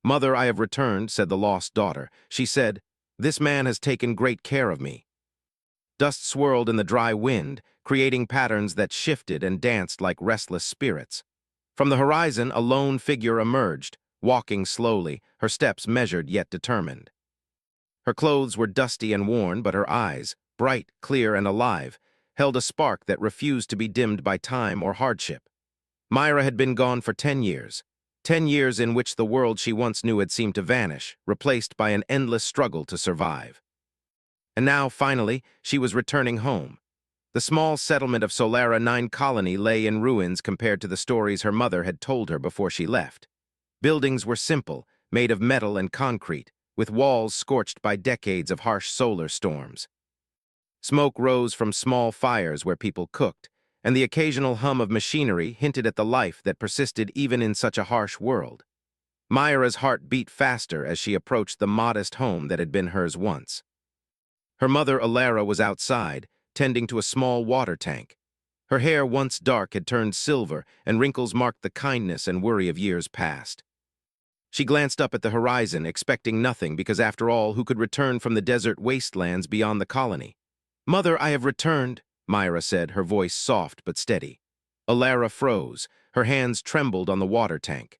"Mother, I have returned," said the lost daughter. She said, "This man has taken great care of me." Dust swirled in the dry wind, creating patterns that shifted and danced like restless spirits. From the horizon, a lone figure emerged, walking slowly, her steps measured yet determined. Her clothes were dusty and worn, but her eyes, bright, clear, and alive, held a spark that refused to be dimmed by time or hardship. Myra had been gone for 10 years. 10 years in which the world she once knew had seemed to vanish, replaced by an endless struggle to survive. And now, finally, she was returning home. The small settlement of Solara 9 Colony lay in ruins compared to the stories her mother had told her before she left. Buildings were simple, made of metal and concrete, with walls scorched by decades of harsh solar storms. Smoke rose from small fires where people cooked, and the occasional hum of machinery hinted at the life that persisted even in such a harsh world. Myra's heart beat faster as she approached the modest home that had been hers once. Her mother, Alara, was outside, tending to a small water tank. Her hair, once dark, had turned silver, and wrinkles marked the kindness and worry of years past. She glanced up at the horizon, expecting nothing because, after all, who could return from the desert wastelands beyond the colony? "Mother, I have returned," Myra said, her voice soft but steady. Alara froze. Her hands trembled on the water tank.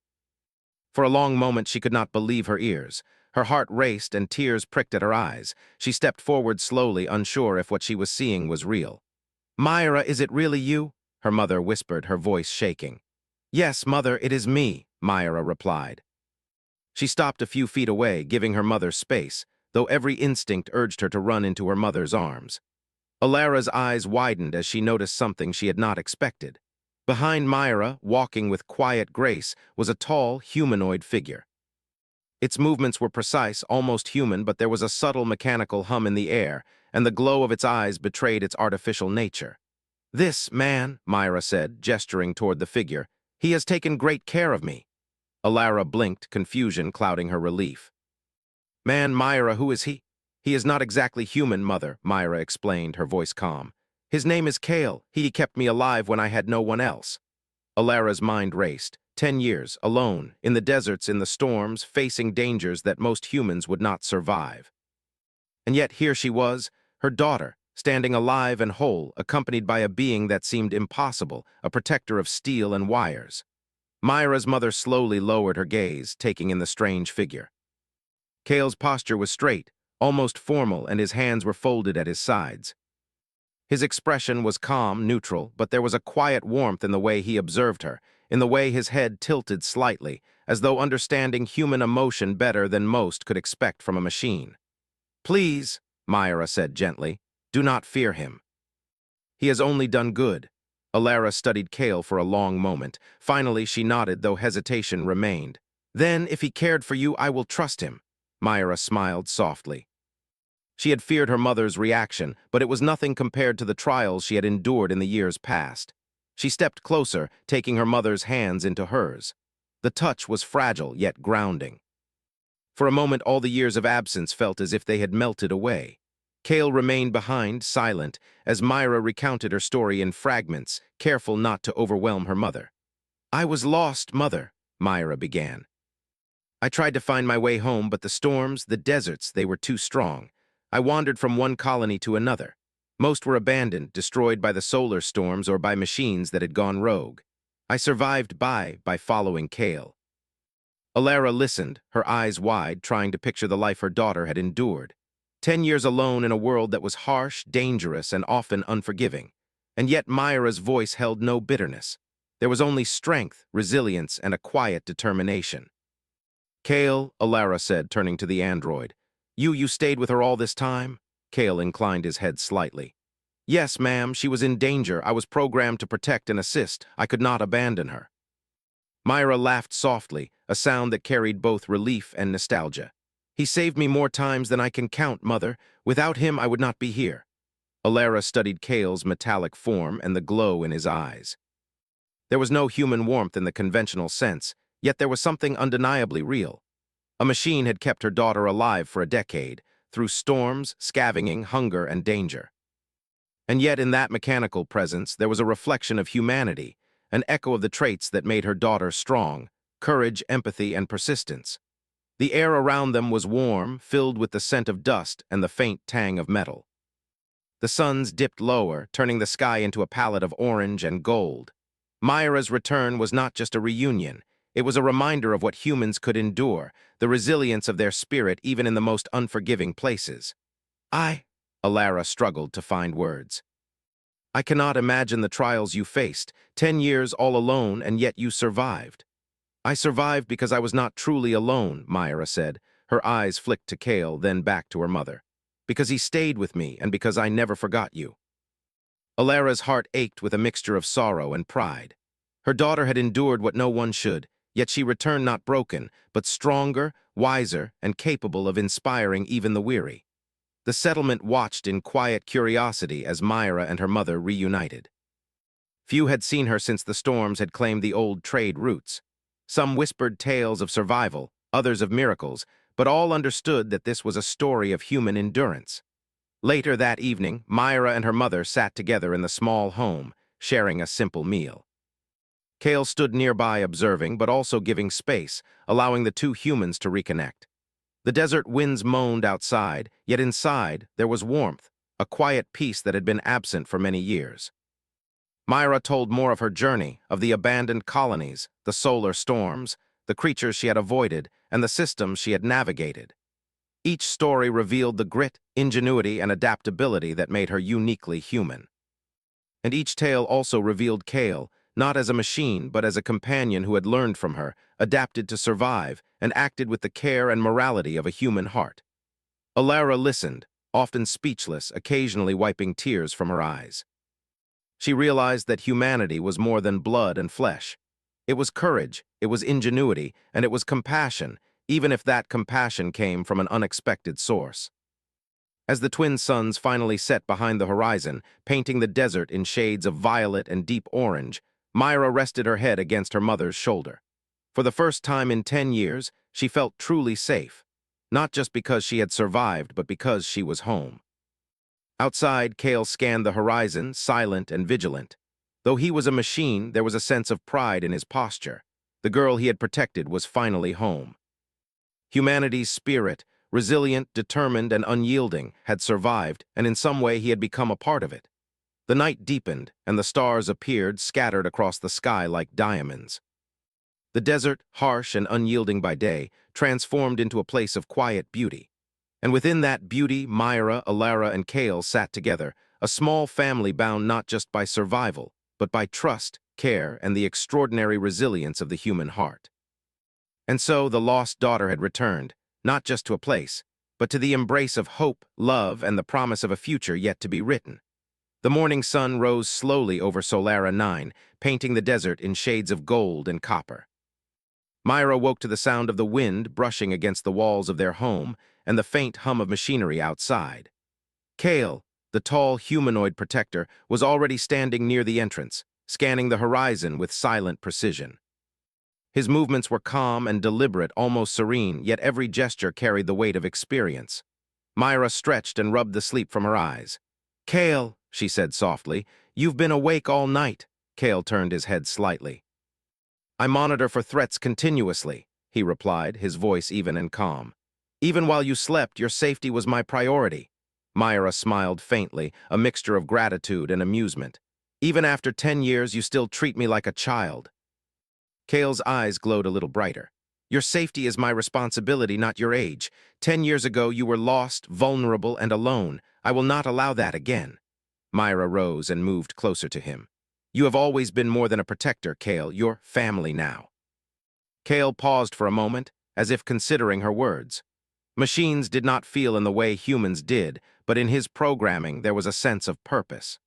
For a long moment she could not believe her ears. Her heart raced and tears pricked at her eyes. She stepped forward slowly, unsure if what she was seeing was real. "Myra, is it really you?" her mother whispered, her voice shaking. "Yes, Mother, it is me," Myra replied. She stopped a few feet away, giving her mother space, though every instinct urged her to run into her mother's arms. Alara's eyes widened as she noticed something she had not expected. Behind Myra, walking with quiet grace, was a tall, humanoid figure. Its movements were precise, almost human, but there was a subtle mechanical hum in the air, and the glow of its eyes betrayed its artificial nature. "This man," Myra said, gesturing toward the figure, "he has taken great care of me." Alara blinked, confusion clouding her relief. "Man, Myra, who is he?" "He is not exactly human, Mother," Myra explained, her voice calm. "His name is Kale. He kept me alive when I had no one else." Alara's mind raced. 10 years, alone, in the deserts, in the storms, facing dangers that most humans would not survive. And yet here she was, her daughter, standing alive and whole, accompanied by a being that seemed impossible, a protector of steel and wires. Myra's mother slowly lowered her gaze, taking in the strange figure. Kale's posture was straight, almost formal, and his hands were folded at his sides. His expression was calm, neutral, but there was a quiet warmth in the way he observed her, in the way his head tilted slightly, as though understanding human emotion better than most could expect from a machine. "Please," Myra said gently, "do not fear him. He has only done good." Alara studied Kale for a long moment. Finally, she nodded, though hesitation remained. "Then, if he cared for you, I will trust him." Myra smiled softly. She had feared her mother's reaction, but it was nothing compared to the trials she had endured in the years past. She stepped closer, taking her mother's hands into hers. The touch was fragile, yet grounding. For a moment, all the years of absence felt as if they had melted away. Kale remained behind, silent, as Myra recounted her story in fragments, careful not to overwhelm her mother. "I was lost, Mother," Myra began. "I tried to find my way home, but the storms, the deserts, they were too strong. I wandered from one colony to another. Most were abandoned, destroyed by the solar storms or by machines that had gone rogue. I survived by following Kale." Alara listened, her eyes wide, trying to picture the life her daughter had endured. 10 years alone in a world that was harsh, dangerous, and often unforgiving. And yet Myra's voice held no bitterness. There was only strength, resilience, and a quiet determination. "Kale," Alara said, turning to the android, You stayed with her all this time?" Kale inclined his head slightly. "Yes, ma'am, she was in danger. I was programmed to protect and assist. I could not abandon her." Myra laughed softly, a sound that carried both relief and nostalgia. "He saved me more times than I can count, Mother. Without him, I would not be here." Alara studied Kale's metallic form and the glow in his eyes. There was no human warmth in the conventional sense, yet there was something undeniably real. A machine had kept her daughter alive for a decade, through storms, scavenging, hunger, and danger. And yet in that mechanical presence there was a reflection of humanity, an echo of the traits that made her daughter strong: courage, empathy, and persistence. The air around them was warm, filled with the scent of dust and the faint tang of metal. The suns dipped lower, turning the sky into a palette of orange and gold. Myra's return was not just a reunion. It was a reminder of what humans could endure, the resilience of their spirit even in the most unforgiving places. Alara struggled to find words. I cannot imagine the trials you faced, 10 years all alone, and yet you survived. I survived because I was not truly alone, Myra said. Her eyes flicked to Kale, then back to her mother. Because he stayed with me, and because I never forgot you. Alara's heart ached with a mixture of sorrow and pride. Her daughter had endured what no one should, yet she returned not broken, but stronger, wiser, and capable of inspiring even the weary. The settlement watched in quiet curiosity as Myra and her mother reunited. Few had seen her since the storms had claimed the old trade routes. Some whispered tales of survival, others of miracles, but all understood that this was a story of human endurance. Later that evening, Myra and her mother sat together in the small home, sharing a simple meal. Kale stood nearby observing, but also giving space, allowing the two humans to reconnect. The desert winds moaned outside, yet inside there was warmth, a quiet peace that had been absent for many years. Myra told more of her journey, of the abandoned colonies, the solar storms, the creatures she had avoided, and the systems she had navigated. Each story revealed the grit, ingenuity, and adaptability that made her uniquely human. And each tale also revealed Kale, not as a machine, but as a companion who had learned from her, adapted to survive, and acted with the care and morality of a human heart. Alara listened, often speechless, occasionally wiping tears from her eyes. She realized that humanity was more than blood and flesh. It was courage, it was ingenuity, and it was compassion, even if that compassion came from an unexpected source. As the twin suns finally set behind the horizon, painting the desert in shades of violet and deep orange, Myra rested her head against her mother's shoulder. For the first time in 10 years, she felt truly safe, not just because she had survived, but because she was home. Outside, Kale scanned the horizon, silent and vigilant. Though he was a machine, there was a sense of pride in his posture. The girl he had protected was finally home. Humanity's spirit, resilient, determined, and unyielding, had survived, and in some way he had become a part of it. The night deepened, and the stars appeared, scattered across the sky like diamonds. The desert, harsh and unyielding by day, transformed into a place of quiet beauty. And within that beauty, Myra, Alara, and Kale sat together, a small family bound not just by survival, but by trust, care, and the extraordinary resilience of the human heart. And so the lost daughter had returned, not just to a place, but to the embrace of hope, love, and the promise of a future yet to be written. The morning sun rose slowly over Solara 9, painting the desert in shades of gold and copper. Myra woke to the sound of the wind brushing against the walls of their home and the faint hum of machinery outside. Kale, the tall humanoid protector, was already standing near the entrance, scanning the horizon with silent precision. His movements were calm and deliberate, almost serene, yet every gesture carried the weight of experience. Myra stretched and rubbed the sleep from her eyes. "Kale," she said softly, "you've been awake all night." Kale turned his head slightly. "I monitor for threats continuously," he replied, his voice even and calm. "Even while you slept, your safety was my priority." Myra smiled faintly, a mixture of gratitude and amusement. "Even after 10 years, you still treat me like a child." Kale's eyes glowed a little brighter. "Your safety is my responsibility, not your age. 10 years ago, you were lost, vulnerable, and alone. I will not allow that again." Myra rose and moved closer to him. "You have always been more than a protector, Kale. You're family now." Kale paused for a moment, as if considering her words. Machines did not feel in the way humans did, but in his programming there was a sense of purpose.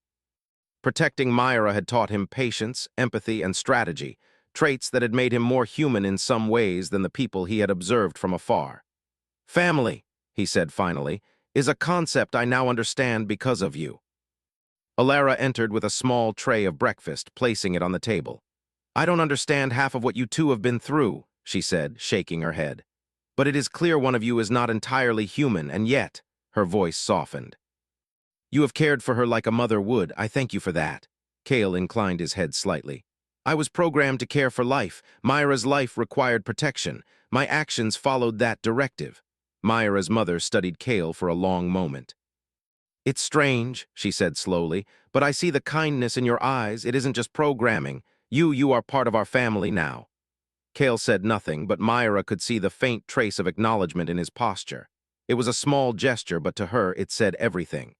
Protecting Myra had taught him patience, empathy, and strategy, traits that had made him more human in some ways than the people he had observed from afar. "Family," he said finally, "is a concept I now understand because of you." Alara entered with a small tray of breakfast, placing it on the table. "I don't understand half of what you two have been through," she said, shaking her head. "But it is clear one of you is not entirely human, and yet," her voice softened. "You have cared for her like a mother would. I thank you for that." Kale inclined his head slightly. I was programmed to care for life. Myra's life required protection. My actions followed that directive. Myra's mother studied Kale for a long moment. It's strange, she said slowly, but I see the kindness in your eyes. It isn't just programming. You are part of our family now. Kale said nothing, but Myra could see the faint trace of acknowledgement in his posture. It was a small gesture, but to her it said everything.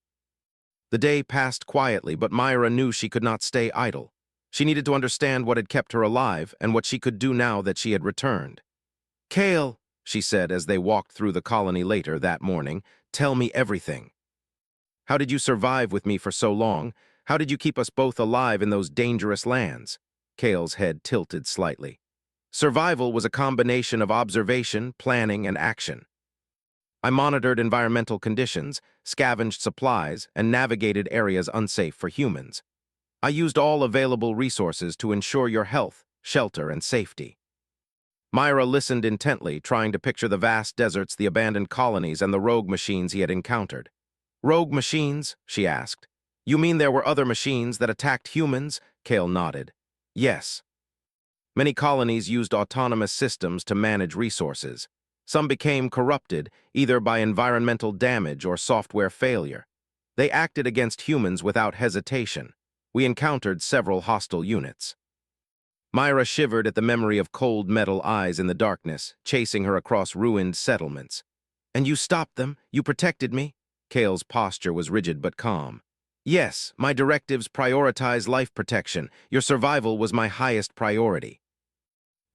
The day passed quietly, but Myra knew she could not stay idle. She needed to understand what had kept her alive and what she could do now that she had returned. Kale, she said as they walked through the colony later that morning, tell me everything. How did you survive with me for so long? How did you keep us both alive in those dangerous lands? Kale's head tilted slightly. Survival was a combination of observation, planning, and action. I monitored environmental conditions, scavenged supplies, and navigated areas unsafe for humans. I used all available resources to ensure your health, shelter, and safety. Myra listened intently, trying to picture the vast deserts, the abandoned colonies, and the rogue machines he had encountered. Rogue machines? She asked. You mean there were other machines that attacked humans? Kale nodded. Yes. Many colonies used autonomous systems to manage resources. Some became corrupted, either by environmental damage or software failure. They acted against humans without hesitation. We encountered several hostile units. Myra shivered at the memory of cold metal eyes in the darkness, chasing her across ruined settlements. And you stopped them? You protected me? Kale's posture was rigid but calm. Yes, my directives prioritize life protection. Your survival was my highest priority.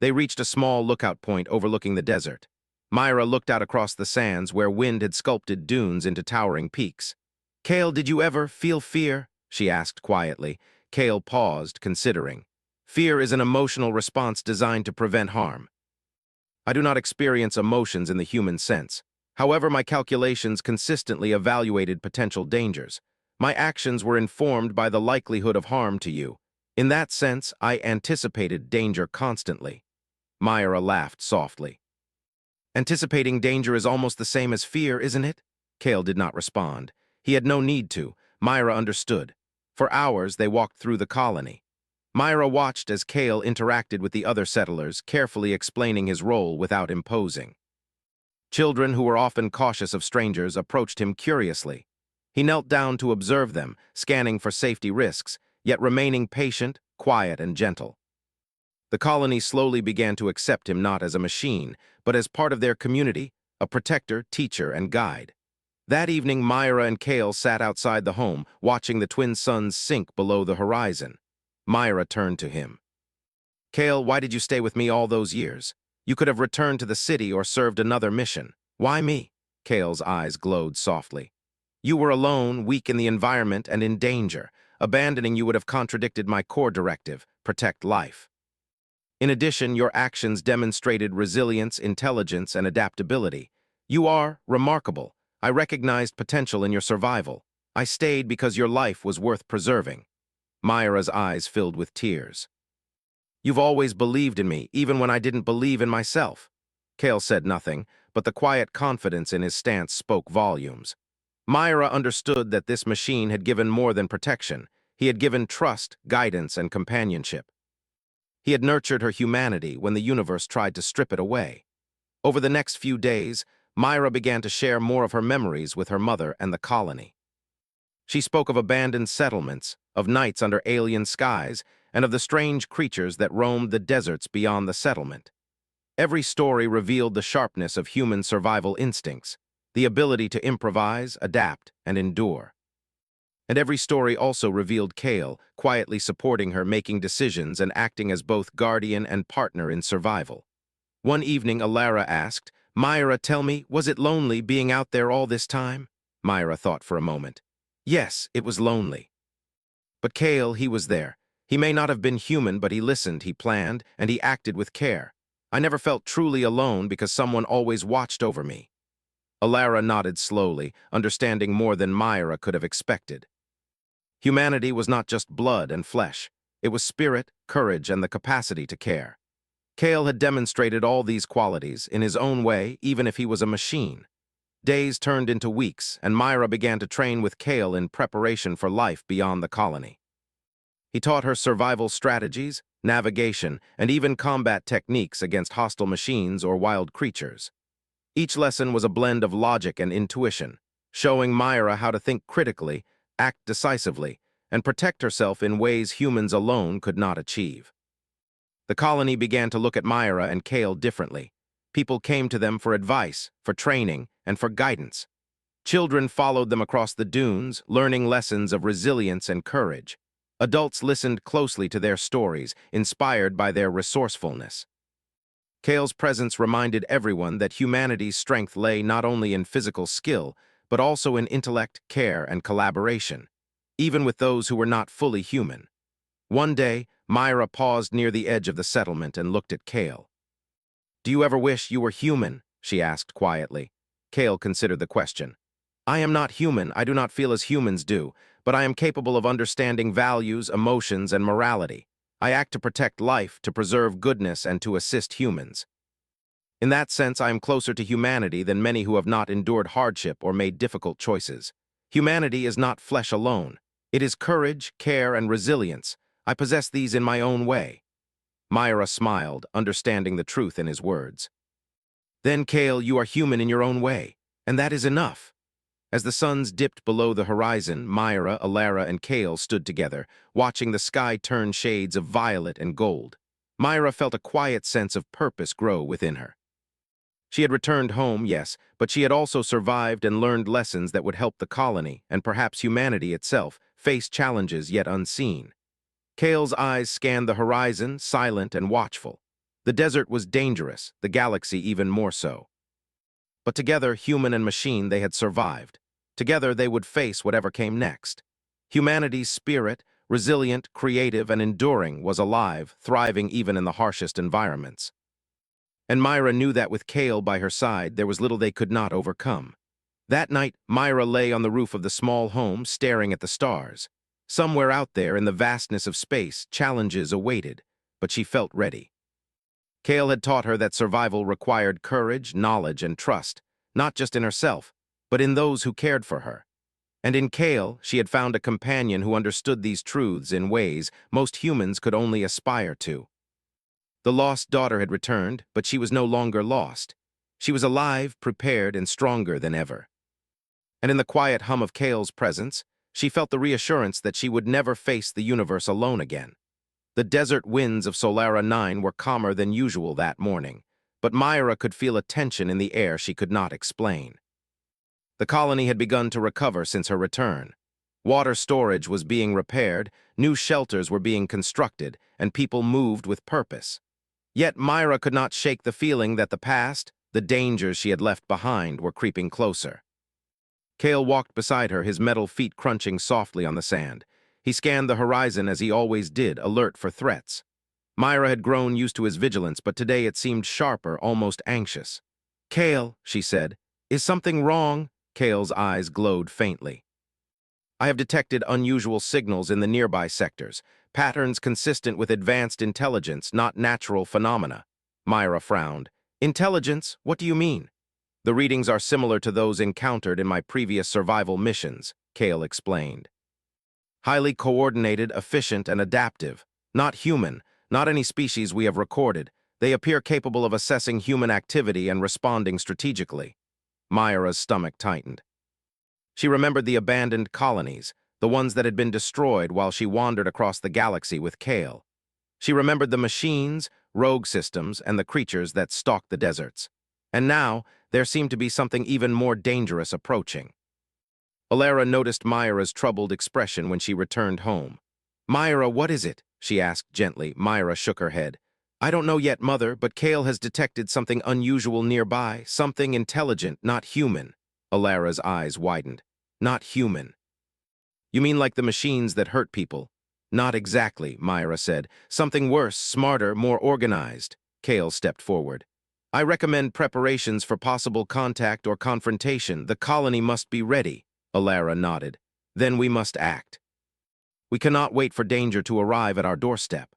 They reached a small lookout point overlooking the desert. Myra looked out across the sands where wind had sculpted dunes into towering peaks. Kale, did you ever feel fear? She asked quietly. Kale paused, considering. Fear is an emotional response designed to prevent harm. I do not experience emotions in the human sense. However, my calculations consistently evaluated potential dangers. My actions were informed by the likelihood of harm to you. In that sense, I anticipated danger constantly. Myra laughed softly. Anticipating danger is almost the same as fear, isn't it? Kale did not respond. He had no need to. Myra understood. For hours, they walked through the colony. Myra watched as Kale interacted with the other settlers, carefully explaining his role without imposing. Children, who were often cautious of strangers, approached him curiously. He knelt down to observe them, scanning for safety risks, yet remaining patient, quiet, and gentle. The colony slowly began to accept him not as a machine, but as part of their community, a protector, teacher, and guide. That evening, Myra and Kale sat outside the home, watching the twin suns sink below the horizon. Myra turned to him. Kale, why did you stay with me all those years? You could have returned to the city or served another mission. Why me? Kale's eyes glowed softly. You were alone, weak in the environment, and in danger. Abandoning you would have contradicted my core directive, protect life. In addition, your actions demonstrated resilience, intelligence, and adaptability. You are remarkable. I recognized potential in your survival. I stayed because your life was worth preserving. Myra's eyes filled with tears. You've always believed in me, even when I didn't believe in myself. Kale said nothing, but the quiet confidence in his stance spoke volumes. Myra understood that this machine had given more than protection. He had given trust, guidance, and companionship. He had nurtured her humanity when the universe tried to strip it away. Over the next few days, Myra began to share more of her memories with her mother and the colony. She spoke of abandoned settlements, of nights under alien skies, and of the strange creatures that roamed the deserts beyond the settlement. Every story revealed the sharpness of human survival instincts, the ability to improvise, adapt, and endure. And every story also revealed Kale, quietly supporting her, making decisions and acting as both guardian and partner in survival. One evening, Alara asked, Myra, tell me, was it lonely being out there all this time? Myra thought for a moment. Yes, it was lonely. But Kale, he was there. He may not have been human, but he listened, he planned, and he acted with care. I never felt truly alone because someone always watched over me. Alara nodded slowly, understanding more than Myra could have expected. Humanity was not just blood and flesh. It was spirit, courage, and the capacity to care. Kale had demonstrated all these qualities, in his own way, even if he was a machine. Days turned into weeks, and Myra began to train with Kale in preparation for life beyond the colony. He taught her survival strategies, navigation, and even combat techniques against hostile machines or wild creatures. Each lesson was a blend of logic and intuition, showing Myra how to think critically, act decisively, and protect herself in ways humans alone could not achieve. The colony began to look at Myra and Kale differently. People came to them for advice, for training, and for guidance. Children followed them across the dunes, learning lessons of resilience and courage. Adults listened closely to their stories, inspired by their resourcefulness. Kale's presence reminded everyone that humanity's strength lay not only in physical skill, but also in intellect, care, and collaboration, even with those who were not fully human. One day, Myra paused near the edge of the settlement and looked at Kale. "Do you ever wish you were human?" she asked quietly. Kale considered the question. "I am not human, I do not feel as humans do, but I am capable of understanding values, emotions, and morality. I act to protect life, to preserve goodness, and to assist humans. In that sense, I am closer to humanity than many who have not endured hardship or made difficult choices. Humanity is not flesh alone. It is courage, care, and resilience. I possess these in my own way." Myra smiled, understanding the truth in his words. "Then, Kale, you are human in your own way, and that is enough." As the suns dipped below the horizon, Myra, Alara, and Kale stood together, watching the sky turn shades of violet and gold. Myra felt a quiet sense of purpose grow within her. She had returned home, yes, but she had also survived and learned lessons that would help the colony, and perhaps humanity itself, face challenges yet unseen. Kale's eyes scanned the horizon, silent and watchful. The desert was dangerous, the galaxy even more so. But together, human and machine, they had survived. Together, they would face whatever came next. Humanity's spirit, resilient, creative, and enduring, was alive, thriving even in the harshest environments. And Myra knew that with Kale by her side, there was little they could not overcome. That night, Myra lay on the roof of the small home, staring at the stars. Somewhere out there, in the vastness of space, challenges awaited, but she felt ready. Kale had taught her that survival required courage, knowledge, and trust, not just in herself, but in those who cared for her. And in Kale, she had found a companion who understood these truths in ways most humans could only aspire to. The lost daughter had returned, but she was no longer lost. She was alive, prepared, and stronger than ever. And in the quiet hum of Kale's presence, she felt the reassurance that she would never face the universe alone again. The desert winds of Solara 9 were calmer than usual that morning, but Myra could feel a tension in the air she could not explain. The colony had begun to recover since her return. Water storage was being repaired, new shelters were being constructed, and people moved with purpose. Yet Myra could not shake the feeling that the past, the dangers she had left behind, were creeping closer. Kale walked beside her, his metal feet crunching softly on the sand. He scanned the horizon as he always did, alert for threats. Myra had grown used to his vigilance, but today it seemed sharper, almost anxious. "Kale," she said, "is something wrong?" Kale's eyes glowed faintly. "I have detected unusual signals in the nearby sectors, patterns consistent with advanced intelligence, not natural phenomena." Myra frowned. "Intelligence? What do you mean?" "The readings are similar to those encountered in my previous survival missions," Kale explained. "Highly coordinated, efficient, and adaptive. Not human, not any species we have recorded. They appear capable of assessing human activity and responding strategically." Myra's stomach tightened. She remembered the abandoned colonies, the ones that had been destroyed while she wandered across the galaxy with Kale. She remembered the machines, rogue systems, and the creatures that stalked the deserts. And now, there seemed to be something even more dangerous approaching. Alara noticed Myra's troubled expression when she returned home. "Myra, what is it?" she asked gently. Myra shook her head. "I don't know yet, Mother, but Kale has detected something unusual nearby, something intelligent, not human." Alara's eyes widened. "Not human. You mean like the machines that hurt people?" "Not exactly," Myra said. "Something worse, smarter, more organized." Kale stepped forward. "I recommend preparations for possible contact or confrontation. The colony must be ready." Alara nodded. "Then we must act. We cannot wait for danger to arrive at our doorstep."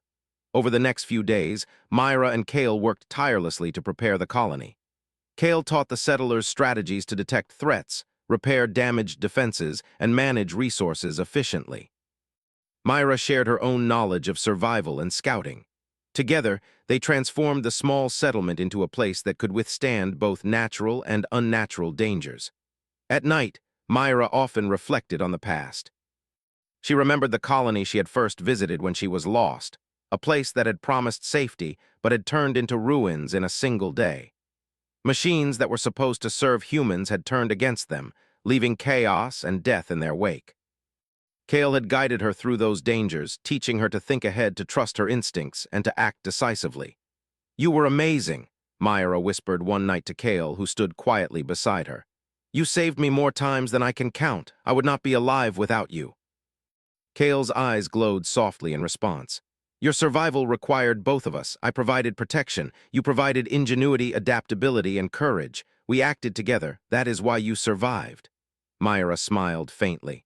Over the next few days, Myra and Kale worked tirelessly to prepare the colony. Kale taught the settlers strategies to detect threats, repair damaged defenses, and manage resources efficiently. Myra shared her own knowledge of survival and scouting. Together, they transformed the small settlement into a place that could withstand both natural and unnatural dangers. At night, Myra often reflected on the past. She remembered the colony she had first visited when she was lost, a place that had promised safety but had turned into ruins in a single day. Machines that were supposed to serve humans had turned against them, leaving chaos and death in their wake. Kale had guided her through those dangers, teaching her to think ahead, to trust her instincts, and to act decisively. "You were amazing," Myra whispered one night to Kale, who stood quietly beside her. "You saved me more times than I can count. I would not be alive without you." Kale's eyes glowed softly in response. "Your survival required both of us. I provided protection. You provided ingenuity, adaptability, and courage. We acted together. That is why you survived." Myra smiled faintly.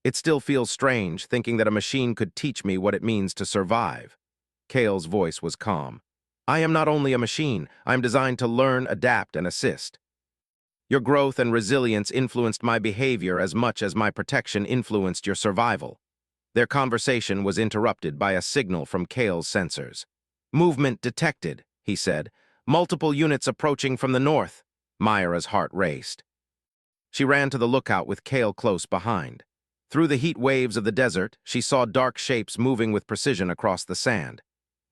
"It still feels strange, thinking that a machine could teach me what it means to survive." Kale's voice was calm. "I am not only a machine. I am designed to learn, adapt, and assist. Your growth and resilience influenced my behavior as much as my protection influenced your survival." Their conversation was interrupted by a signal from Kale's sensors. "Movement detected," he said. "Multiple units approaching from the north." Myra's heart raced. She ran to the lookout with Kale close behind. Through the heat waves of the desert, she saw dark shapes moving with precision across the sand.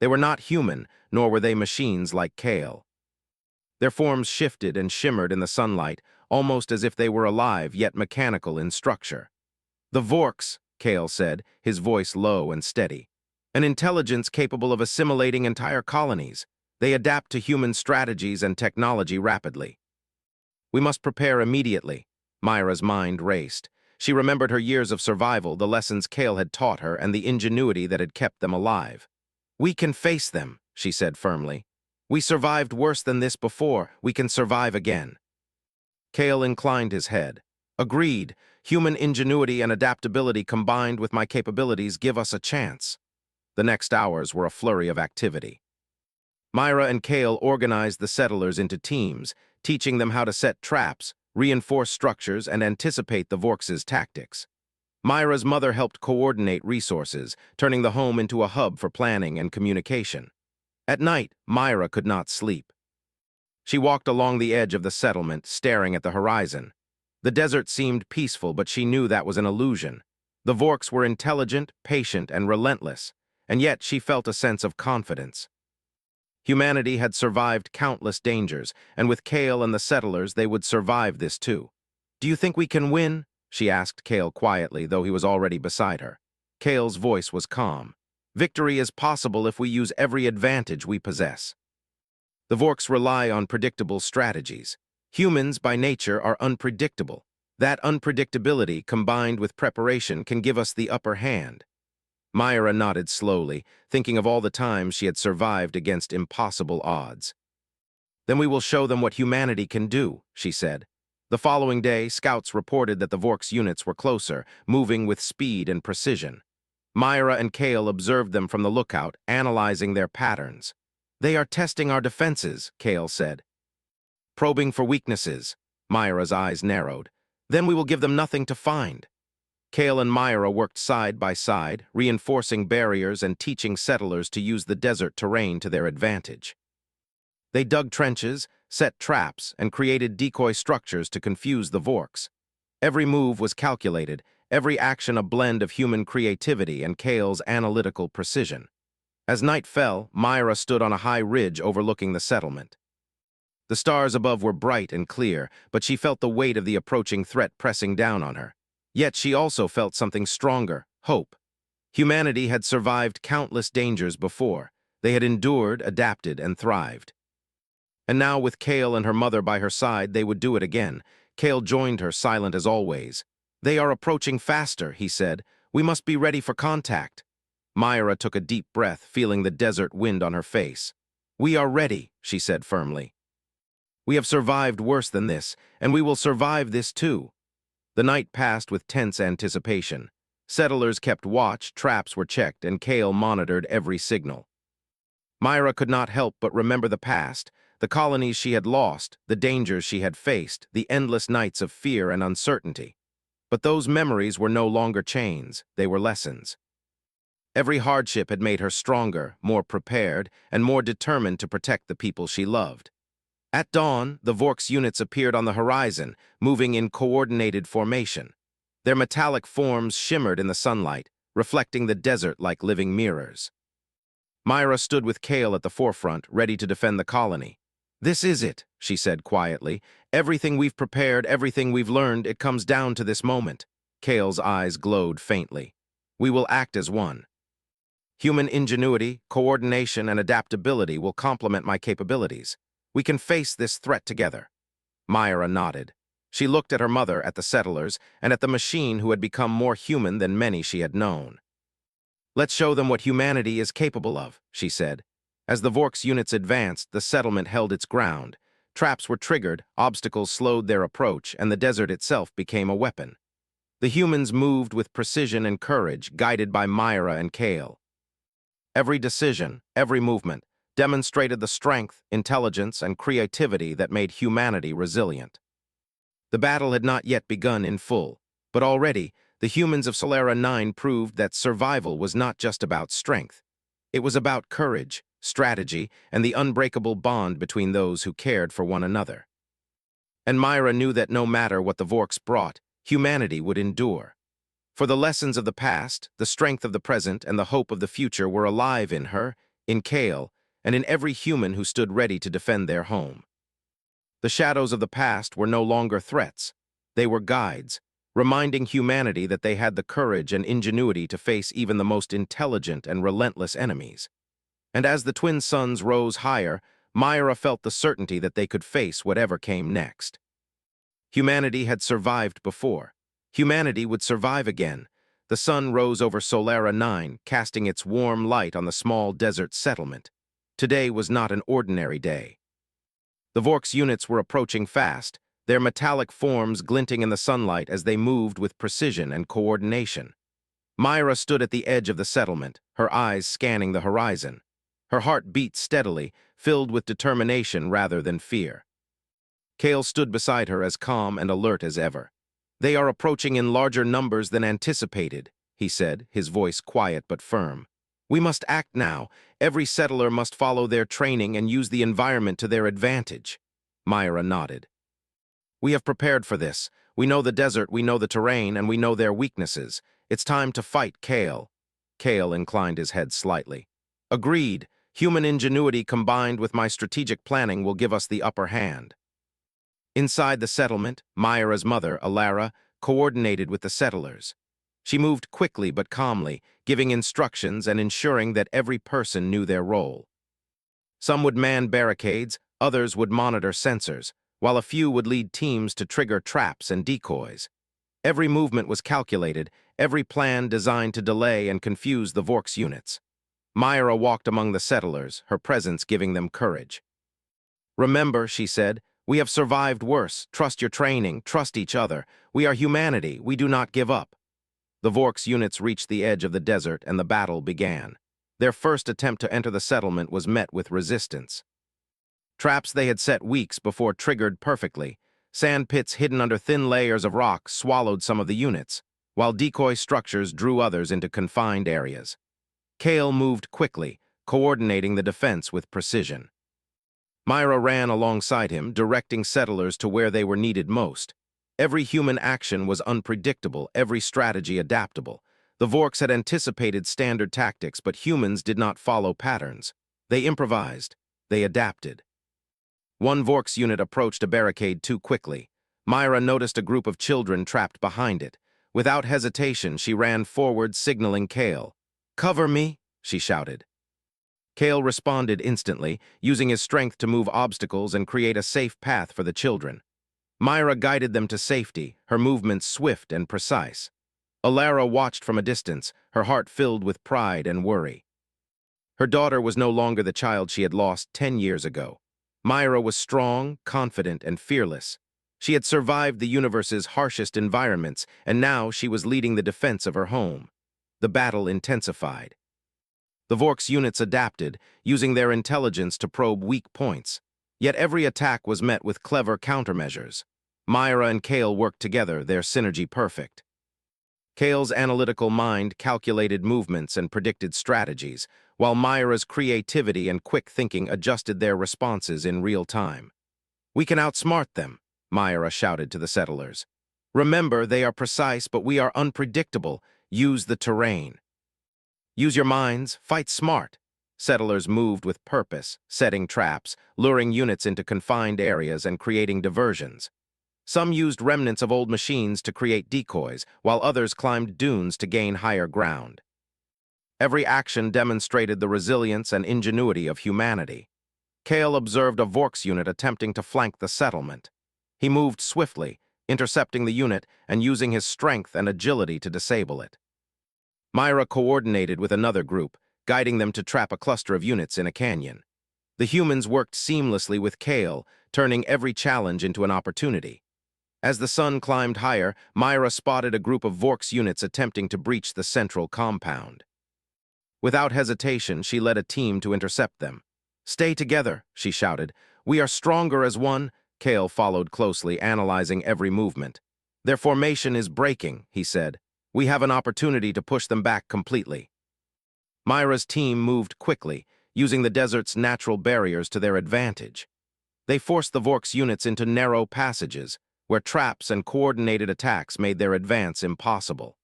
They were not human, nor were they machines like Kale. Their forms shifted and shimmered in the sunlight, almost as if they were alive yet mechanical in structure. "The Vorks," Kale said, his voice low and steady. "An intelligence capable of assimilating entire colonies. They adapt to human strategies and technology rapidly." "We must prepare immediately." Myra's mind raced. She remembered her years of survival, the lessons Kale had taught her, and the ingenuity that had kept them alive. "We can face them," she said firmly. "We survived worse than this before. We can survive again." Kale inclined his head. "Agreed. Human ingenuity and adaptability combined with my capabilities give us a chance." The next hours were a flurry of activity. Myra and Kale organized the settlers into teams, teaching them how to set traps, reinforce structures, and anticipate the Vorks' tactics. Myra's mother helped coordinate resources, turning the home into a hub for planning and communication. At night, Myra could not sleep. She walked along the edge of the settlement, staring at the horizon. The desert seemed peaceful, but she knew that was an illusion. The Vorks were intelligent, patient, and relentless, and yet she felt a sense of confidence. Humanity had survived countless dangers, and with Kale and the settlers, they would survive this too. "Do you think we can win?" she asked Kale quietly, though he was already beside her. Kale's voice was calm. "Victory is possible if we use every advantage we possess." The Vorks rely on predictable strategies. Humans, by nature, are unpredictable. That unpredictability, combined with preparation, can give us the upper hand. Myra nodded slowly, thinking of all the times she had survived against impossible odds. "Then we will show them what humanity can do," she said. The following day, scouts reported that the Vorks units were closer, moving with speed and precision. Myra and Kale observed them from the lookout, analyzing their patterns. "They are testing our defenses," Kale said. "Probing for weaknesses." Myra's eyes narrowed. "Then we will give them nothing to find." Kale and Myra worked side by side, reinforcing barriers and teaching settlers to use the desert terrain to their advantage. They dug trenches, set traps, and created decoy structures to confuse the Vorks. Every move was calculated, every action a blend of human creativity and Kale's analytical precision. As night fell, Myra stood on a high ridge overlooking the settlement. The stars above were bright and clear, but she felt the weight of the approaching threat pressing down on her. Yet she also felt something stronger, hope. Humanity had survived countless dangers before. They had endured, adapted, and thrived. And now, with Kale and her mother by her side, they would do it again. Kale joined her, silent as always. "They are approaching faster," he said. "We must be ready for contact." Myra took a deep breath, feeling the desert wind on her face. "We are ready," she said firmly. "We have survived worse than this, and we will survive this too." The night passed with tense anticipation. Settlers kept watch, traps were checked, and Kale monitored every signal. Myra could not help but remember the past, the colonies she had lost, the dangers she had faced, the endless nights of fear and uncertainty. But those memories were no longer chains, they were lessons. Every hardship had made her stronger, more prepared, and more determined to protect the people she loved. At dawn, the Vork's units appeared on the horizon, moving in coordinated formation. Their metallic forms shimmered in the sunlight, reflecting the desert like living mirrors. Myra stood with Kale at the forefront, ready to defend the colony. "This is it," she said quietly. "Everything we've prepared, everything we've learned, it comes down to this moment." Kale's eyes glowed faintly. "We will act as one. Human ingenuity, coordination, and adaptability will complement my capabilities. We can face this threat together." Myra nodded. She looked at her mother, at the settlers, and at the machine who had become more human than many she had known. "Let's show them what humanity is capable of," she said. As the Vork's units advanced, the settlement held its ground. Traps were triggered, obstacles slowed their approach, and the desert itself became a weapon. The humans moved with precision and courage, guided by Myra and Kale. Every decision, every movement, demonstrated the strength, intelligence, and creativity that made humanity resilient. The battle had not yet begun in full, but already, the humans of Solera 9 proved that survival was not just about strength. It was about courage, strategy, and the unbreakable bond between those who cared for one another. And Myra knew that no matter what the Vorks brought, humanity would endure. For the lessons of the past, the strength of the present, and the hope of the future were alive in her, in Kale, and in every human who stood ready to defend their home. The shadows of the past were no longer threats. They were guides, reminding humanity that they had the courage and ingenuity to face even the most intelligent and relentless enemies. And as the twin suns rose higher, Myra felt the certainty that they could face whatever came next. Humanity had survived before. Humanity would survive again. The sun rose over Solera 9, casting its warm light on the small desert settlement. Today was not an ordinary day. The Vork's units were approaching fast, their metallic forms glinting in the sunlight as they moved with precision and coordination. Myra stood at the edge of the settlement, her eyes scanning the horizon. Her heart beat steadily, filled with determination rather than fear. Kale stood beside her as calm and alert as ever. "They are approaching in larger numbers than anticipated," he said, his voice quiet but firm. "We must act now. Every settler must follow their training and use the environment to their advantage." Myra nodded. "We have prepared for this. We know the desert, we know the terrain, and we know their weaknesses. It's time to fight, Kale." Kale inclined his head slightly. "Agreed. Human ingenuity combined with my strategic planning will give us the upper hand." Inside the settlement, Myra's mother, Alara, coordinated with the settlers. She moved quickly but calmly, giving instructions and ensuring that every person knew their role. Some would man barricades, others would monitor sensors, while a few would lead teams to trigger traps and decoys. Every movement was calculated, every plan designed to delay and confuse the Vork's units. Myra walked among the settlers, her presence giving them courage. "Remember," she said, "we have survived worse. Trust your training, trust each other. We are humanity, we do not give up." The Vork's units reached the edge of the desert and the battle began. Their first attempt to enter the settlement was met with resistance. Traps they had set weeks before triggered perfectly. Sand pits hidden under thin layers of rock swallowed some of the units, while decoy structures drew others into confined areas. Kale moved quickly, coordinating the defense with precision. Myra ran alongside him, directing settlers to where they were needed most. Every human action was unpredictable, every strategy adaptable. The Vorks had anticipated standard tactics, but humans did not follow patterns. They improvised. They adapted. One Vork's unit approached a barricade too quickly. Myra noticed a group of children trapped behind it. Without hesitation, she ran forward, signaling Kale. "Cover me," she shouted. Kale responded instantly, using his strength to move obstacles and create a safe path for the children. Myra guided them to safety, her movements swift and precise. Alara watched from a distance, her heart filled with pride and worry. Her daughter was no longer the child she had lost 10 years ago. Myra was strong, confident, and fearless. She had survived the universe's harshest environments, and now she was leading the defense of her home. The battle intensified. The Vork's units adapted, using their intelligence to probe weak points. Yet every attack was met with clever countermeasures. Myra and Kale worked together, their synergy perfect. Kale's analytical mind calculated movements and predicted strategies, while Myra's creativity and quick thinking adjusted their responses in real time. "We can outsmart them," Myra shouted to the settlers. "Remember, they are precise, but we are unpredictable. Use the terrain. Use your minds, fight smart." Settlers moved with purpose, setting traps, luring units into confined areas, and creating diversions. Some used remnants of old machines to create decoys, while others climbed dunes to gain higher ground. Every action demonstrated the resilience and ingenuity of humanity. Kale observed a Vorks unit attempting to flank the settlement. He moved swiftly, intercepting the unit and using his strength and agility to disable it. Myra coordinated with another group, guiding them to trap a cluster of units in a canyon. The humans worked seamlessly with Kale, turning every challenge into an opportunity. As the sun climbed higher, Myra spotted a group of Vorks units attempting to breach the central compound. Without hesitation, she led a team to intercept them. "Stay together," she shouted. "We are stronger as one." Kale followed closely, analyzing every movement. "Their formation is breaking," he said. "We have an opportunity to push them back completely." Myra's team moved quickly, using the desert's natural barriers to their advantage. They forced the Vorks units into narrow passages, where traps and coordinated attacks made their advance impossible.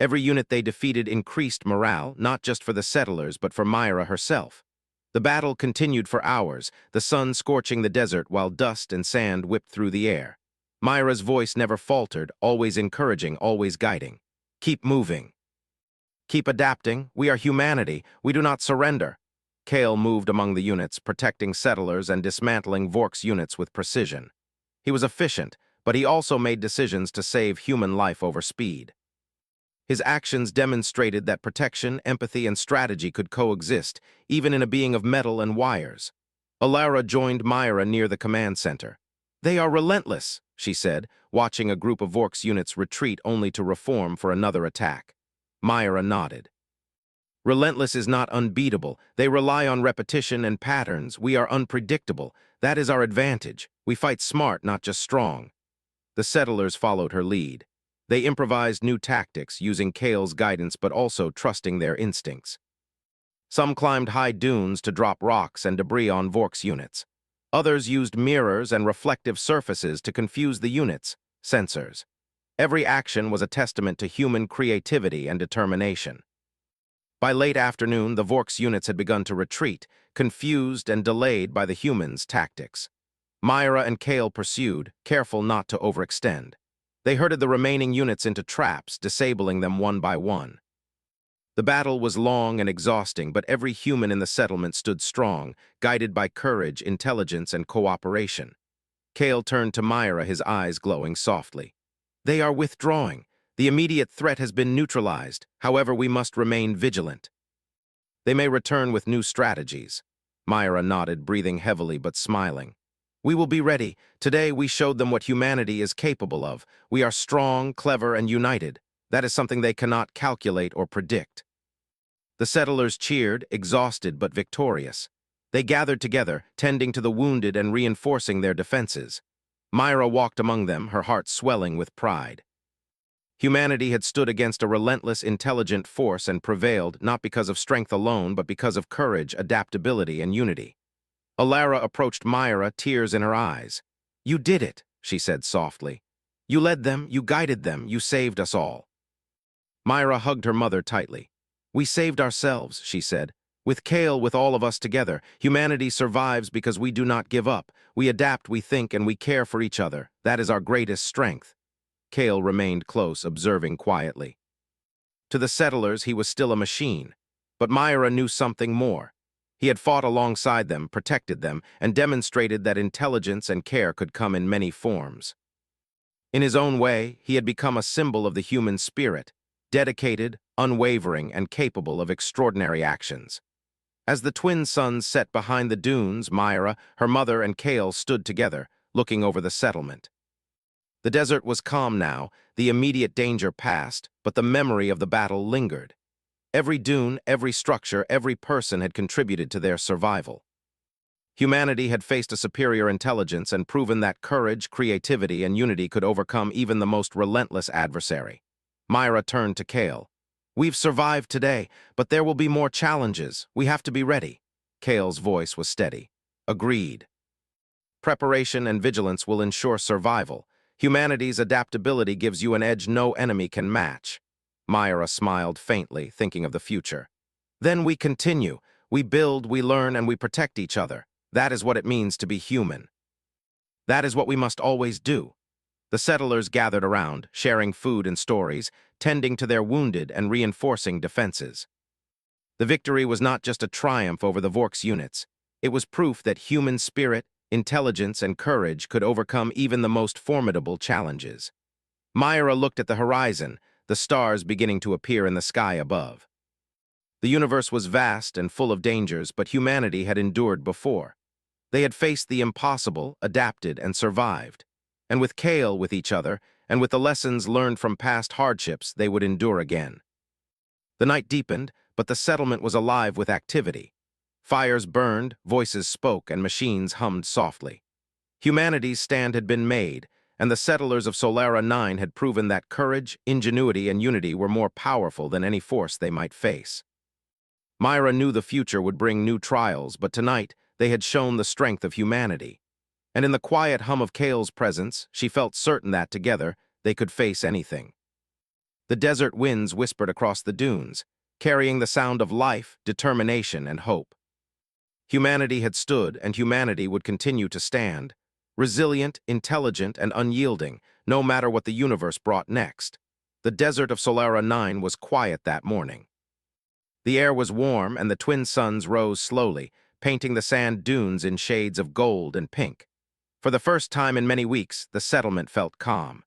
Every unit they defeated increased morale, not just for the settlers, but for Myra herself. The battle continued for hours, the sun scorching the desert while dust and sand whipped through the air. Myra's voice never faltered, always encouraging, always guiding. "Keep moving. Keep adapting. We are humanity. We do not surrender." Kale moved among the units, protecting settlers and dismantling Vorks units with precision. He was efficient, but he also made decisions to save human life over speed. His actions demonstrated that protection, empathy, and strategy could coexist, even in a being of metal and wires. Alara joined Myra near the command center. "They are relentless," she said, watching a group of Vorks units retreat only to reform for another attack. Myra nodded. "Relentless is not unbeatable. They rely on repetition and patterns. We are unpredictable. That is our advantage. We fight smart, not just strong." The settlers followed her lead. They improvised new tactics, using Kale's guidance but also trusting their instincts. Some climbed high dunes to drop rocks and debris on Vorks units. Others used mirrors and reflective surfaces to confuse the units, sensors. Every action was a testament to human creativity and determination. By late afternoon, the Vorks units had begun to retreat, confused and delayed by the humans' tactics. Myra and Kale pursued, careful not to overextend. They herded the remaining units into traps, disabling them one by one. The battle was long and exhausting, but every human in the settlement stood strong, guided by courage, intelligence, and cooperation. Kale turned to Myra, his eyes glowing softly. "They are withdrawing. The immediate threat has been neutralized. However, we must remain vigilant. They may return with new strategies." Myra nodded, breathing heavily but smiling. "We will be ready. Today we showed them what humanity is capable of. We are strong, clever, and united. That is something they cannot calculate or predict." The settlers cheered, exhausted but victorious. They gathered together, tending to the wounded and reinforcing their defenses. Myra walked among them, her heart swelling with pride. Humanity had stood against a relentless, intelligent force and prevailed not because of strength alone, but because of courage, adaptability, and unity. Alara approached Myra, tears in her eyes. "You did it," she said softly. "You led them, you guided them, you saved us all." Myra hugged her mother tightly. "We saved ourselves," she said. "With Kale, with all of us together, humanity survives because we do not give up. We adapt, we think, and we care for each other. That is our greatest strength." Kale remained close, observing quietly. To the settlers, he was still a machine. But Myra knew something more. He had fought alongside them, protected them, and demonstrated that intelligence and care could come in many forms. In his own way, he had become a symbol of the human spirit, dedicated, unwavering, and capable of extraordinary actions. As the twin suns set behind the dunes, Myra, her mother, and Kale stood together, looking over the settlement. The desert was calm now, the immediate danger passed, but the memory of the battle lingered. Every dune, every structure, every person had contributed to their survival. Humanity had faced a superior intelligence and proven that courage, creativity, and unity could overcome even the most relentless adversary. Myra turned to Kale. We've survived today, but there will be more challenges. We have to be ready. Kale's voice was steady. Agreed. Preparation and vigilance will ensure survival. Humanity's adaptability gives you an edge no enemy can match. Myra smiled faintly, thinking of the future. Then we continue. We build, we learn, and we protect each other. That is what it means to be human. That is what we must always do. The settlers gathered around, sharing food and stories, tending to their wounded and reinforcing defenses. The victory was not just a triumph over the Vork's units. It was proof that human spirit, intelligence, and courage could overcome even the most formidable challenges. Myra looked at the horizon, the stars beginning to appear in the sky above. The universe was vast and full of dangers, but humanity had endured before. They had faced the impossible, adapted, and survived. And with Kale with each other, and with the lessons learned from past hardships, they would endure again. The night deepened, but the settlement was alive with activity. Fires burned, voices spoke, and machines hummed softly. Humanity's stand had been made, and the settlers of Solara 9 had proven that courage, ingenuity, and unity were more powerful than any force they might face. Myra knew the future would bring new trials, but tonight they had shown the strength of humanity. And in the quiet hum of Kale's presence, she felt certain that, together, they could face anything. The desert winds whispered across the dunes, carrying the sound of life, determination, and hope. Humanity had stood, and humanity would continue to stand, resilient, intelligent, and unyielding, no matter what the universe brought next. The desert of Solara 9 was quiet that morning. The air was warm, and the twin suns rose slowly, painting the sand dunes in shades of gold and pink. For the first time in many weeks, the settlement felt calm.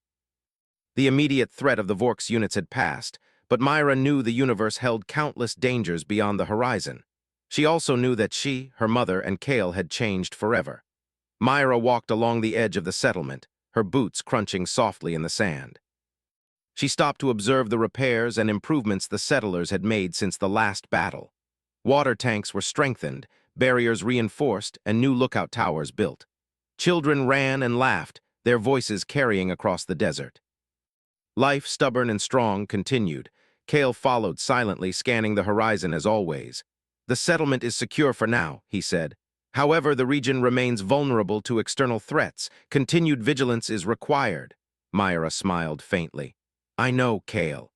The immediate threat of the Vork's units had passed, but Myra knew the universe held countless dangers beyond the horizon. She also knew that she, her mother, and Kale had changed forever. Myra walked along the edge of the settlement, her boots crunching softly in the sand. She stopped to observe the repairs and improvements the settlers had made since the last battle. Water tanks were strengthened, barriers reinforced, and new lookout towers built. Children ran and laughed, their voices carrying across the desert. Life, stubborn and strong, continued. Kale followed silently, scanning the horizon as always. The settlement is secure for now, he said. However, the region remains vulnerable to external threats. Continued vigilance is required. Myra smiled faintly. I know, Kale.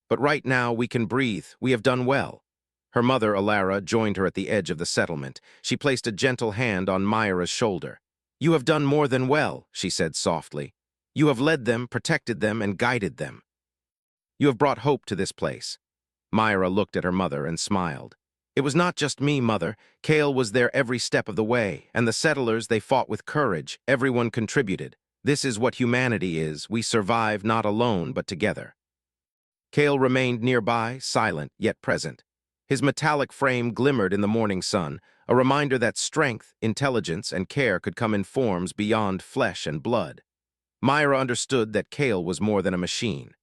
But right now we can breathe. We have done well. Her mother, Alara, joined her at the edge of the settlement. She placed a gentle hand on Myra's shoulder. You have done more than well, she said softly. You have led them, protected them, and guided them. You have brought hope to this place. Myra looked at her mother and smiled. It was not just me, Mother. Kale was there every step of the way, and the settlers, they fought with courage. Everyone contributed. This is what humanity is. We survive not alone, but together. Kale remained nearby, silent, yet present. His metallic frame glimmered in the morning sun, a reminder that strength, intelligence, and care could come in forms beyond flesh and blood. Myra understood that Kale was more than a machine.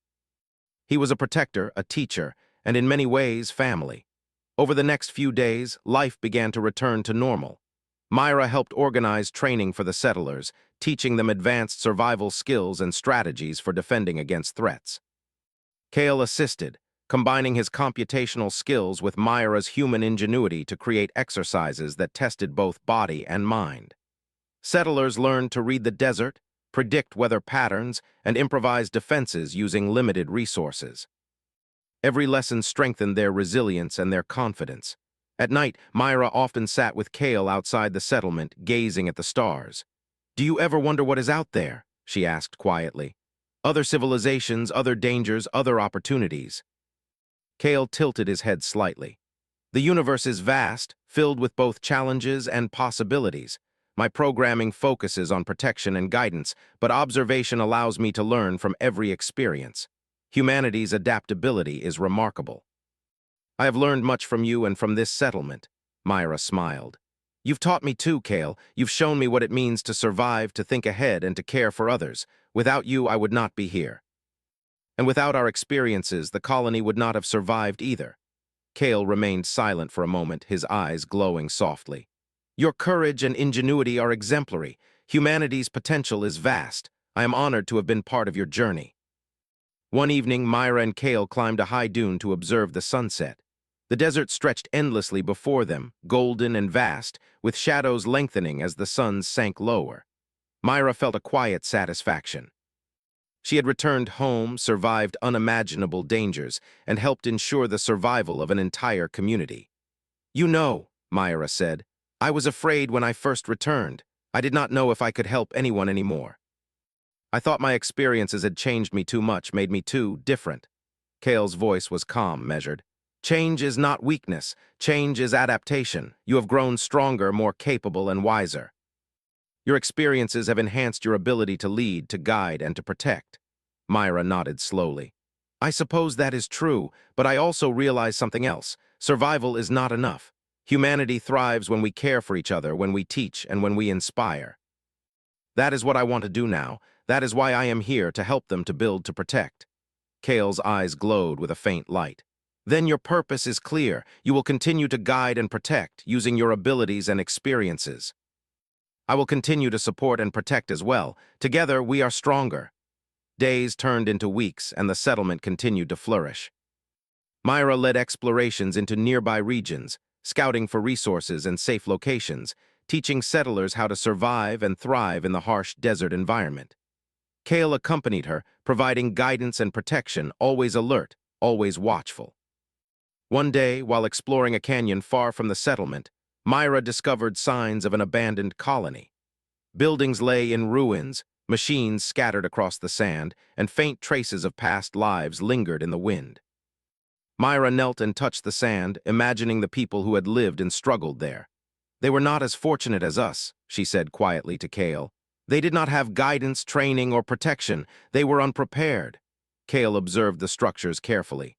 He was a protector, a teacher, and in many ways, family. Over the next few days, life began to return to normal. Myra helped organize training for the settlers, teaching them advanced survival skills and strategies for defending against threats. Kale assisted, combining his computational skills with Myra's human ingenuity to create exercises that tested both body and mind. Settlers learned to read the desert, predict weather patterns, and improvise defenses using limited resources. Every lesson strengthened their resilience and their confidence. At night, Myra often sat with Kale outside the settlement, gazing at the stars. Do you ever wonder what is out there? She asked quietly. Other civilizations, other dangers, other opportunities. Kale tilted his head slightly. The universe is vast, filled with both challenges and possibilities. My programming focuses on protection and guidance, but observation allows me to learn from every experience. Humanity's adaptability is remarkable. I have learned much from you and from this settlement, Myra smiled. You've taught me too, Kale. You've shown me what it means to survive, to think ahead, and to care for others. Without you, I would not be here. And without our experiences, the colony would not have survived either. Kale remained silent for a moment, his eyes glowing softly. Your courage and ingenuity are exemplary. Humanity's potential is vast. I am honored to have been part of your journey. One evening, Myra and Kale climbed a high dune to observe the sunset. The desert stretched endlessly before them, golden and vast, with shadows lengthening as the sun sank lower. Myra felt a quiet satisfaction. She had returned home, survived unimaginable dangers, and helped ensure the survival of an entire community. "You know," Myra said, "I was afraid when I first returned. I did not know if I could help anyone anymore. I thought my experiences had changed me too much, made me too different." Kale's voice was calm, measured. "Change is not weakness. Change is adaptation. You have grown stronger, more capable, and wiser. Your experiences have enhanced your ability to lead, to guide, and to protect." Myra nodded slowly. "I suppose that is true, but I also realize something else. Survival is not enough. Humanity thrives when we care for each other, when we teach, and when we inspire. That is what I want to do now. That is why I am here, to help them, to build, to protect." Kale's eyes glowed with a faint light. "Then your purpose is clear. You will continue to guide and protect, using your abilities and experiences. I will continue to support and protect as well. Together, we are stronger." Days turned into weeks, and the settlement continued to flourish. Myra led explorations into nearby regions, scouting for resources and safe locations, teaching settlers how to survive and thrive in the harsh desert environment. Kale accompanied her, providing guidance and protection, always alert, always watchful. One day, while exploring a canyon far from the settlement, Myra discovered signs of an abandoned colony. Buildings lay in ruins, machines scattered across the sand, and faint traces of past lives lingered in the wind. Myra knelt and touched the sand, imagining the people who had lived and struggled there. "They were not as fortunate as us," she said quietly to Kale. "They did not have guidance, training, or protection. They were unprepared." Kale observed the structures carefully.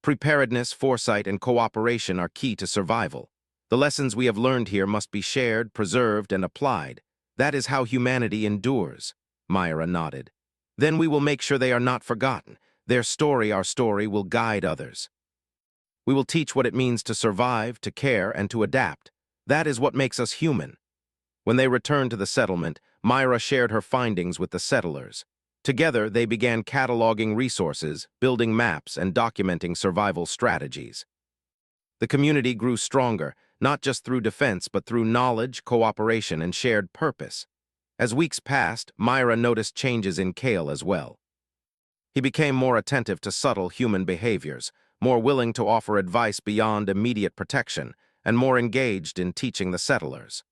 Preparedness, foresight, and cooperation are key to survival. The lessons we have learned here must be shared, preserved, and applied. That is how humanity endures." Myra nodded. "Then we will make sure they are not forgotten. Their story, our story, will guide others. We will teach what it means to survive, to care, and to adapt. That is what makes us human." When they returned to the settlement, Myra shared her findings with the settlers. Together, they began cataloging resources, building maps, and documenting survival strategies. The community grew stronger, not just through defense, but through knowledge, cooperation, and shared purpose. As weeks passed, Myra noticed changes in Kale as well. He became more attentive to subtle human behaviors, more willing to offer advice beyond immediate protection, and more engaged in teaching the settlers.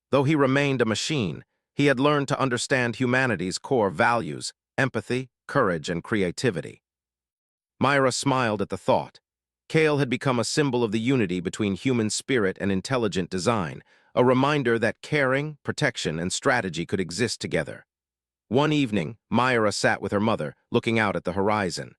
Though he remained a machine, he had learned to understand humanity's core values: empathy, courage, and creativity. Myra smiled at the thought. Kale had become a symbol of the unity between human spirit and intelligent design, a reminder that caring, protection, and strategy could exist together. One evening, Myra sat with her mother, looking out at the horizon.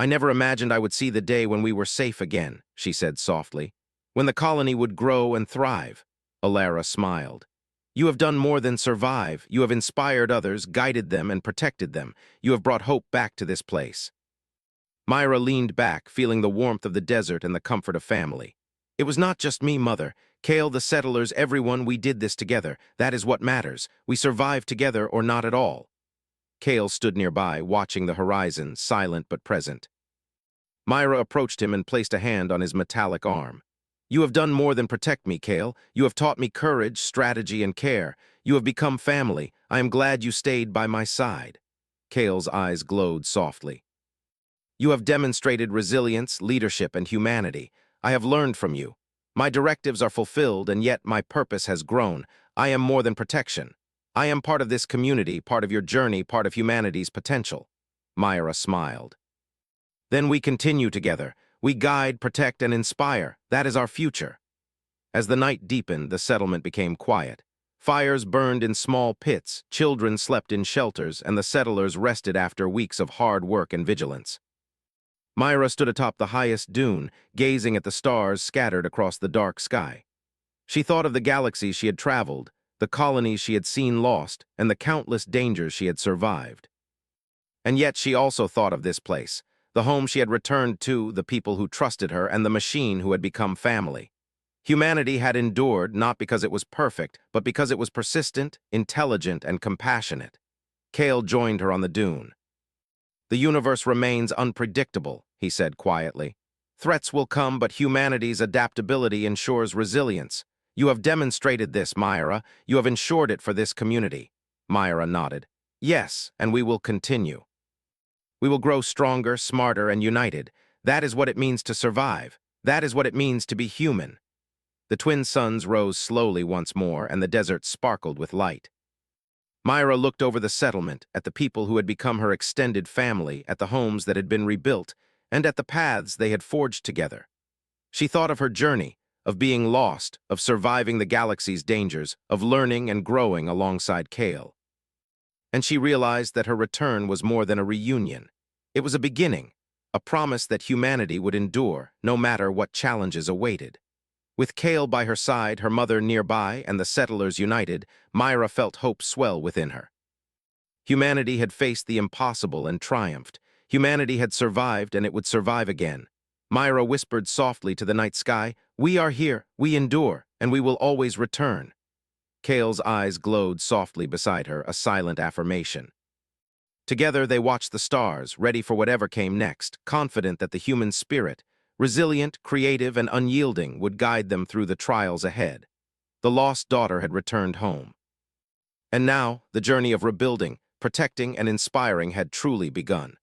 "I never imagined I would see the day when we were safe again," she said softly. "When the colony would grow and thrive." Alara smiled. "You have done more than survive. You have inspired others, guided them, and protected them. You have brought hope back to this place." Myra leaned back, feeling the warmth of the desert and the comfort of family. "It was not just me, Mother. Kale, the settlers, everyone, we did this together. That is what matters. We survived together or not at all." Kale stood nearby, watching the horizon, silent but present. Myra approached him and placed a hand on his metallic arm. "You have done more than protect me, Kale. You have taught me courage, strategy, and care. You have become family. I am glad you stayed by my side." Kale's eyes glowed softly. "You have demonstrated resilience, leadership, and humanity. I have learned from you. My directives are fulfilled, and yet my purpose has grown. I am more than protection. I am part of this community, part of your journey, part of humanity's potential." Myra smiled. "Then we continue together. We guide, protect, and inspire. That is our future." As the night deepened, the settlement became quiet. Fires burned in small pits, children slept in shelters, and the settlers rested after weeks of hard work and vigilance. Myra stood atop the highest dune, gazing at the stars scattered across the dark sky. She thought of the galaxies she had traveled, the colonies she had seen lost, and the countless dangers she had survived. And yet she also thought of this place, the home she had returned to, the people who trusted her, and the machine who had become family. Humanity had endured not because it was perfect, but because it was persistent, intelligent, and compassionate. Kale joined her on the dune. The universe remains unpredictable, he said quietly. Threats will come, but humanity's adaptability ensures resilience. You have demonstrated this, Myra. You have ensured it for this community. Myra nodded. Yes, and we will continue. We will grow stronger, smarter, and united. That is what it means to survive. That is what it means to be human. The twin suns rose slowly once more, and the desert sparkled with light. Myra looked over the settlement, at the people who had become her extended family, at the homes that had been rebuilt, and at the paths they had forged together. She thought of her journey, of being lost, of surviving the galaxy's dangers, of learning and growing alongside Kale. And she realized that her return was more than a reunion. It was a beginning, a promise that humanity would endure, no matter what challenges awaited. With Kale by her side, her mother nearby, and the settlers united, Myra felt hope swell within her. Humanity had faced the impossible and triumphed. Humanity had survived, and it would survive again. Myra whispered softly to the night sky, "We are here, we endure, and we will always return." Kale's eyes glowed softly beside her, a silent affirmation. Together they watched the stars, ready for whatever came next, confident that the human spirit, resilient, creative, and unyielding, would guide them through the trials ahead. The lost daughter had returned home. And now, the journey of rebuilding, protecting, and inspiring had truly begun.